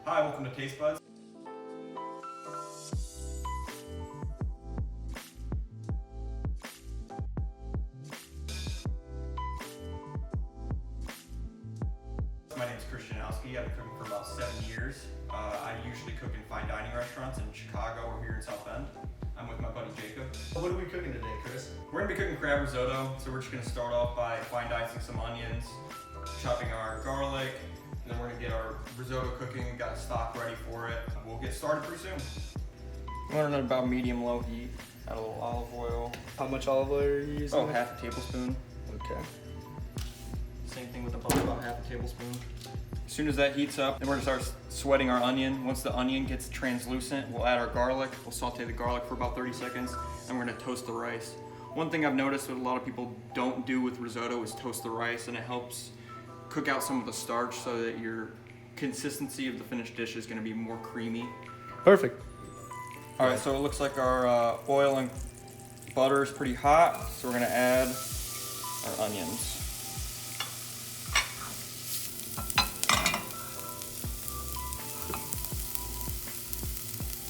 Hi, welcome to Taste Buds. My name is Christianowski. I've been cooking for about 7 years. I usually cook in fine dining restaurants in Chicago or here in South Bend. I'm with my buddy Jacob. What are we cooking today, Chris? We're gonna be cooking crab risotto, so we're just gonna start off by fine dicing some onions, chopping our garlic, and then we're gonna get our risotto cooking. We've got stock ready for it. We'll get started pretty soon. We're running about medium-low heat. Add a little olive oil. How much olive oil are you using? Oh, half a tablespoon. Okay. Same thing with the butter, about half a tablespoon. As soon as that heats up, then we're gonna start sweating our onion. Once the onion gets translucent, we'll add our garlic. We'll saute the garlic for about 30 seconds, and we're gonna toast the rice. One thing I've noticed that a lot of people don't do with risotto is toast the rice, and it helps cook out some of the starch so that your consistency of the finished dish is gonna be more creamy. Perfect. All right, so it looks like our oil and butter is pretty hot, so we're gonna add our onions.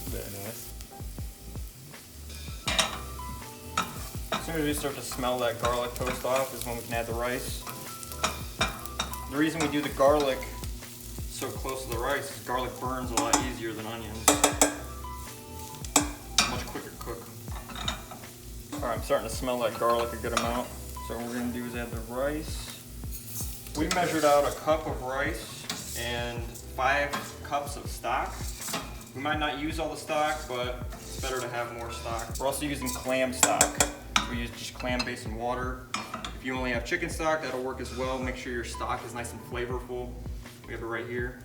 Very nice. As soon as we start to smell that garlic toast off is when we can add the rice. The reason we do the garlic so close to the rice is garlic burns a lot easier than onions. Much quicker to cook. All right, I'm starting to smell that garlic a good amount. So what we're gonna do is add the rice. We measured out a cup of rice and 5 cups of stock. We might not use all the stock, but it's better to have more stock. We're also using clam stock. We use just clam base and water. If you only have chicken stock, that'll work as well. Make sure your stock is nice and flavorful. We have it right here.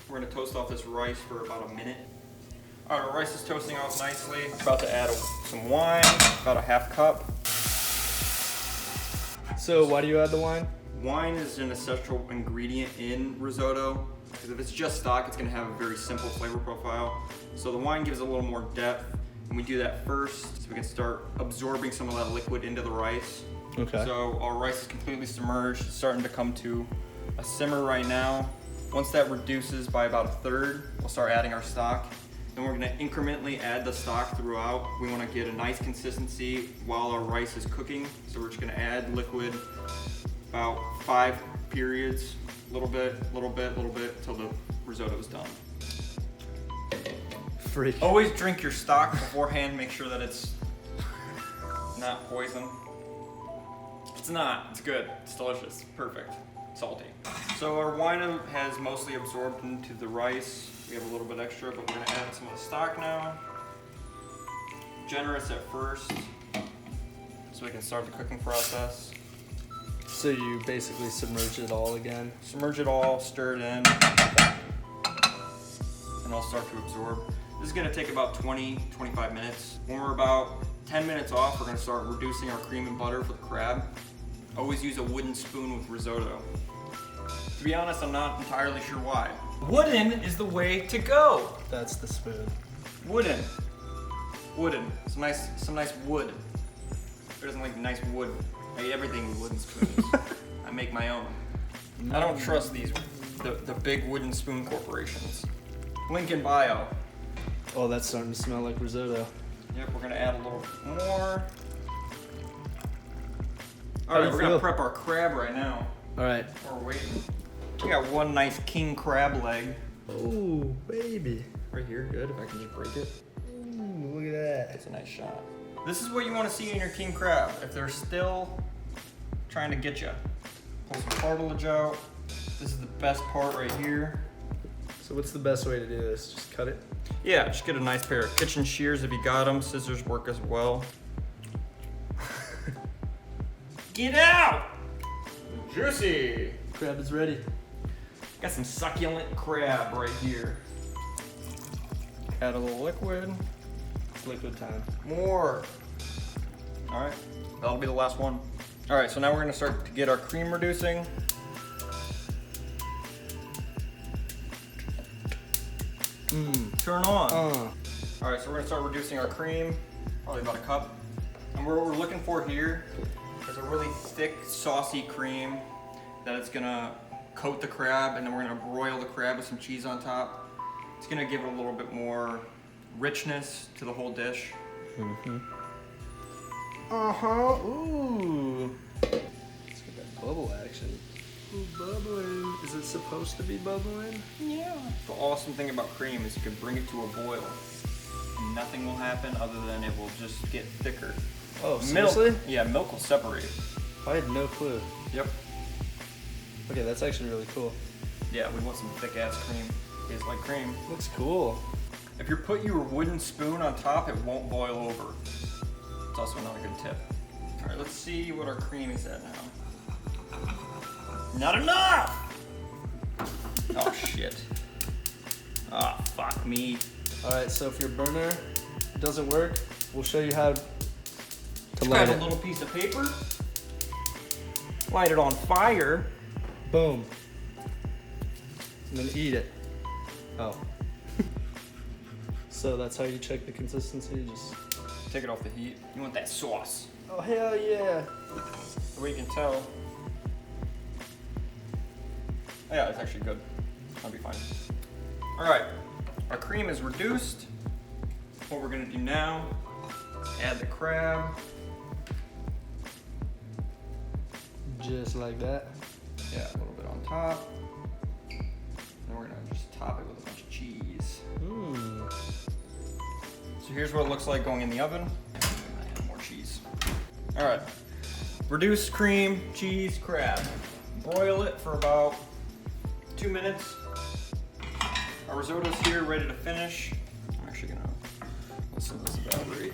We're gonna toast off this rice for about a minute. All right, our rice is toasting off nicely. About to add some wine, about a half cup. So why do you add the wine? Wine is an essential ingredient in risotto. Because if it's just stock, it's gonna have a very simple flavor profile. So the wine gives a little more depth, and we do that first so we can start absorbing some of that liquid into the rice. Okay. So our rice is completely submerged, it's starting to come to a simmer right now. Once that reduces by about a third, we'll start adding our stock. Then we're gonna incrementally add the stock throughout. We wanna get a nice consistency while our rice is cooking. So we're just gonna add liquid about 5 periods. Little bit, till the risotto is done. Freak. Always drink your stock beforehand. Make sure that it's not poison. It's not. It's good. It's delicious. Perfect. Salty. So our wine has mostly absorbed into the rice. We have a little bit extra, but we're gonna add some of the stock now. Generous at first, so we can start the cooking process. So you basically submerge it all again? Submerge it all, stir it in, and it'll start to absorb. This is gonna take about 20-25 minutes. When we're about 10 minutes off, we're gonna start reducing our cream and butter for the crab. Always use a wooden spoon with risotto. To be honest, I'm not entirely sure why. Wooden is the way to go. That's the spoon. Wooden. Some nice wood. Who doesn't like nice wood? I eat everything with wooden spoons. I make my own. I don't trust the big wooden spoon corporations. Link in bio. Oh, that's starting to smell like risotto. Yep, we're gonna add a little more. All right, we're gonna prep our crab right now. All right. While we're waiting. We got one nice king crab leg. Oh, baby. Right here, good, if I can just break it. Ooh, look at that. That's a nice shot. This is what you wanna see in your king crab. If they're still trying to get you. Pull some cartilage out. This is the best part right here. So what's the best way to do this? Just cut it? Yeah, just get a nice pair of kitchen shears if you got them. Scissors work as well. Get out! Juicy! Crab is ready. Got some succulent crab right here. Add a little liquid. It's liquid time. More. All right, that'll be the last one. All right, so now we're gonna start to get our cream reducing. Turn on. All right, so we're gonna start reducing our cream, probably about a cup. And what we're looking for here is a really thick, saucy cream that it's gonna coat the crab, and then we're gonna broil the crab with some cheese on top. It's gonna give it a little bit more richness to the whole dish. Mm-hmm. Uh-huh. Ooh. Let's get that bubble action. Ooh, bubbling. Is it supposed to be bubbling? Yeah. The awesome thing about cream is you can bring it to a boil. And nothing will happen other than it will just get thicker. Oh, seriously? Milk, yeah, milk will separate. I had no clue. Yep. Okay, that's actually really cool. Yeah, we want some thick ass cream. Tastes like cream. Looks cool. If you put your wooden spoon on top, it won't boil over. It's also another good tip. All right, let's see what our cream is at now. Not enough! Oh shit. Oh, fuck me. All right, so if your burner doesn't work, we'll show you how to Just light grab it. a little piece of paper, light it on fire. Boom. And then eat it. Oh. So that's how you check the consistency, just... Take it off the heat. You want that sauce. Oh, hell yeah. The way you can tell. Oh, yeah, it's actually good. That'll be fine. All right, our cream is reduced. What we're gonna do now, add the crab. Just like that. Yeah, a little bit on top. Then we're gonna just top it with a bunch of cheese. Mmm. So here's what it looks like going in the oven. Add more cheese. All right, reduced cream, cheese, crab. Broil it for about 2 minutes. Our risotto's here, ready to finish. I'm actually gonna listen to this evaporate.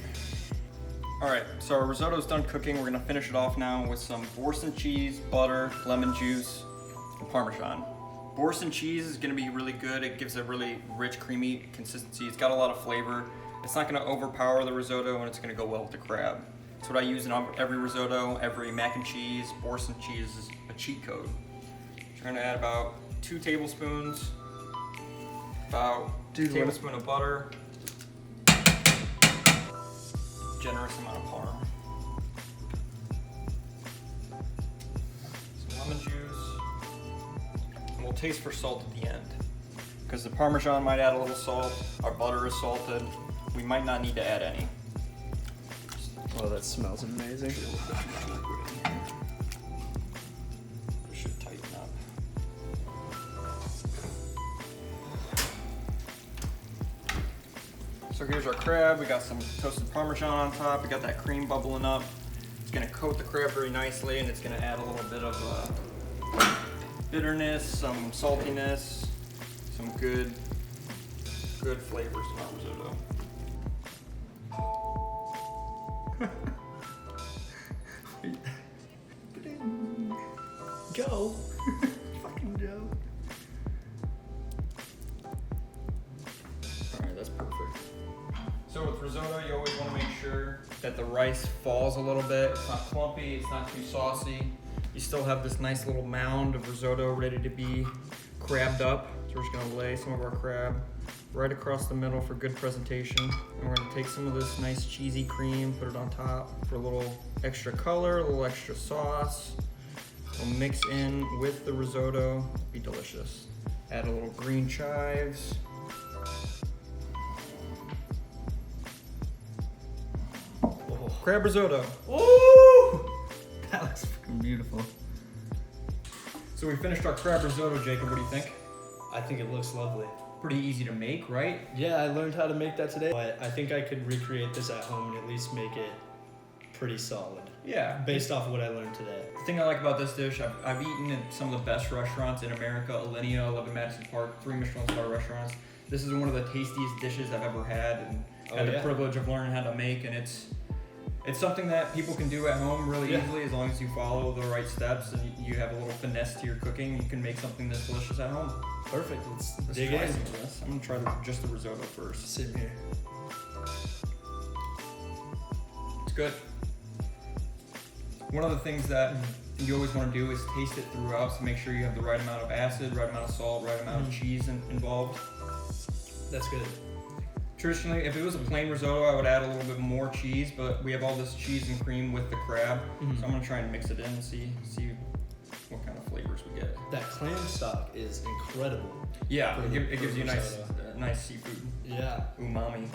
All right, so our risotto's done cooking. We're gonna finish it off now with some Boursin cheese, butter, lemon juice, and Parmesan. Boursin cheese is gonna be really good. It gives a really rich, creamy consistency. It's got a lot of flavor. It's not gonna overpower the risotto, and it's gonna go well with the crab. It's what I use in every risotto, every mac and cheese. Boursin cheese is a cheat code. So we're gonna add about 2 tablespoons, about a tablespoon of butter, generous amount of parm, some lemon juice, and we'll taste for salt at the end. Because the Parmesan might add a little salt, our butter is salted, we might not need to add any. Oh, that smells amazing. This should tighten up. So here's our crab. We got some toasted Parmesan on top. We got that cream bubbling up. It's gonna coat the crab very nicely, and it's gonna add a little bit of bitterness, some saltiness, some good flavors to our risotto. Joe. Fucking Joe. Alright, that's perfect. So with risotto, you always want to make sure that the rice falls a little bit. It's not clumpy, it's not too saucy. You still have this nice little mound of risotto ready to be crabbed up. So we're just going to lay some of our crab right across the middle for good presentation. And we're going to take some of this nice cheesy cream, put it on top for a little extra color, a little extra sauce. We'll mix in with the risotto, be delicious. Add a little green chives. Oh. Crab risotto. Ooh! That looks fucking beautiful. So we finished our crab risotto, Jacob. What do you think? I think it looks lovely. Pretty easy to make, right? Yeah, I learned how to make that today, but I think I could recreate this at home and at least make it pretty solid. Yeah. Based off of what I learned today. The thing I like about this dish, I've eaten in some of the best restaurants in America, Alinea, 11 Madison Park, 3 Michelin star restaurants. This is one of the tastiest dishes I've ever had, and had the privilege of learning how to make, and it's something that people can do at home really easily as long as you follow the right steps and you have a little finesse to your cooking. You can make something this delicious at home. Perfect. Let's dig try in. some of this. I'm gonna try just the risotto first. Same here. It's good. One of the things that you always want to do is taste it throughout to make sure you have the right amount of acid, right amount of salt, right amount of cheese involved. That's good. Traditionally, if it was a plain risotto, I would add a little bit more cheese, but we have all this cheese and cream with the crab, so I'm gonna try and mix it in and see what kind of flavors we get. That clam stock is incredible. Yeah, For it gives you a risotto. nice seafood Yeah. umami.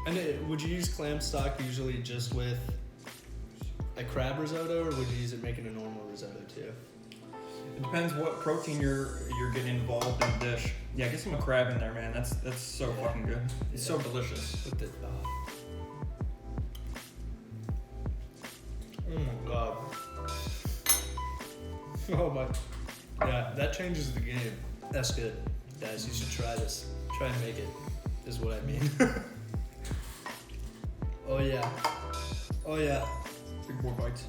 And would you use clam stock usually just with a crab risotto, or would you use it making a normal risotto too? It depends what protein you're getting involved in the dish. Yeah, get some crab in there, man. That's so fucking good. It's so delicious. With the, oh my god. Oh my. Yeah, that changes the game. That's good. Guys, you should try this. Try and make it, is what I mean. Oh yeah. Oh yeah. Big boy bites.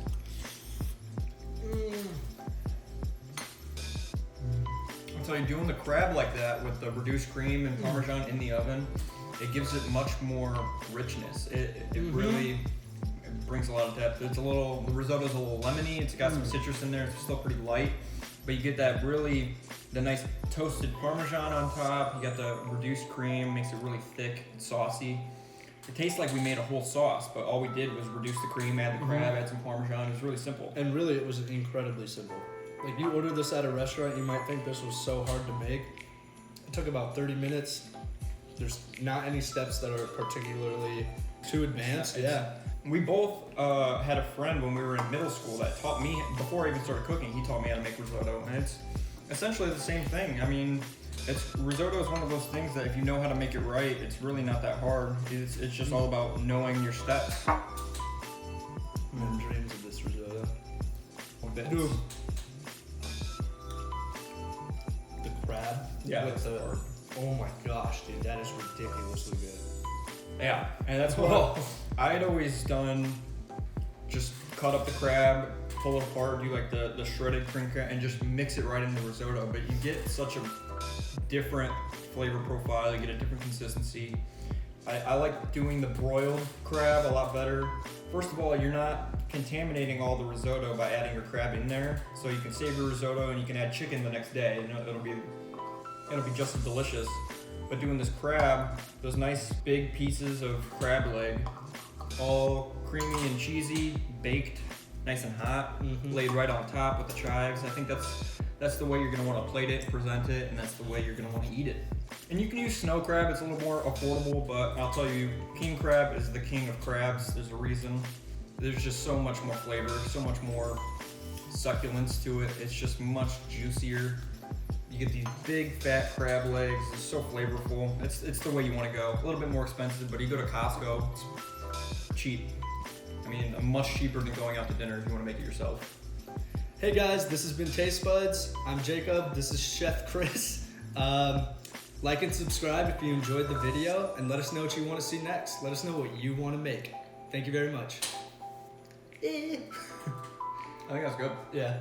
I'll tell you, doing the crab like that with the reduced cream and Parmesan in the oven, it gives it much more richness. It really brings a lot of depth. It's a little, the risotto's a little lemony. It's got some citrus in there. It's still pretty light, but you get that really, the nice toasted Parmesan on top. You got the reduced cream, makes it really thick and saucy. It tastes like we made a whole sauce, but all we did was reduce the cream, add the crab, add some Parmesan. It was really simple. And really, it was incredibly simple. Like, you order this at a restaurant, you might think this was so hard to make. It took about 30 minutes. There's not any steps that are particularly too advanced. Yeah. We both had a friend when we were in middle school that taught me, before I even started cooking, he taught me how to make risotto. And it's essentially the same thing. I mean, risotto is one of those things that if you know how to make it right, it's really not that hard. It's just all about knowing your steps. I'm in dreams of this risotto. Dude. The crab. Yeah, with the, oh my gosh, dude, that is ridiculously good. Yeah, and that's what I'd always done. Just cut up the crab, pull it apart, do like the shredded cream crab, and just mix it right in the risotto. But you get such a different flavor profile, you get a different consistency. I like doing the broiled crab a lot better. First of all, you're not contaminating all the risotto by adding your crab in there, so you can save your risotto and you can add chicken the next day, and it'll be just as delicious. But doing this crab, those nice big pieces of crab leg, all creamy and cheesy, baked nice and hot, laid right on top with the chives. I think that's the way you're gonna want to plate it, present it, and that's the way you're gonna want to eat it. And you can use snow crab, it's a little more affordable, but I'll tell you, king crab is the king of crabs. There's a reason. There's just so much more flavor, so much more succulence to it. It's just much juicier. You get these big fat crab legs. It's so flavorful. It's the way you want to go. A little bit more expensive, but you go to Costco, it's cheap. I mean, much cheaper than going out to dinner if you want to make it yourself. Hey guys, this has been Taste Buds. I'm Jacob. This is Chef Chris. Like and subscribe if you enjoyed the video, and let us know what you want to see next. Let us know what you want to make. Thank you very much. I think that's good. Yeah.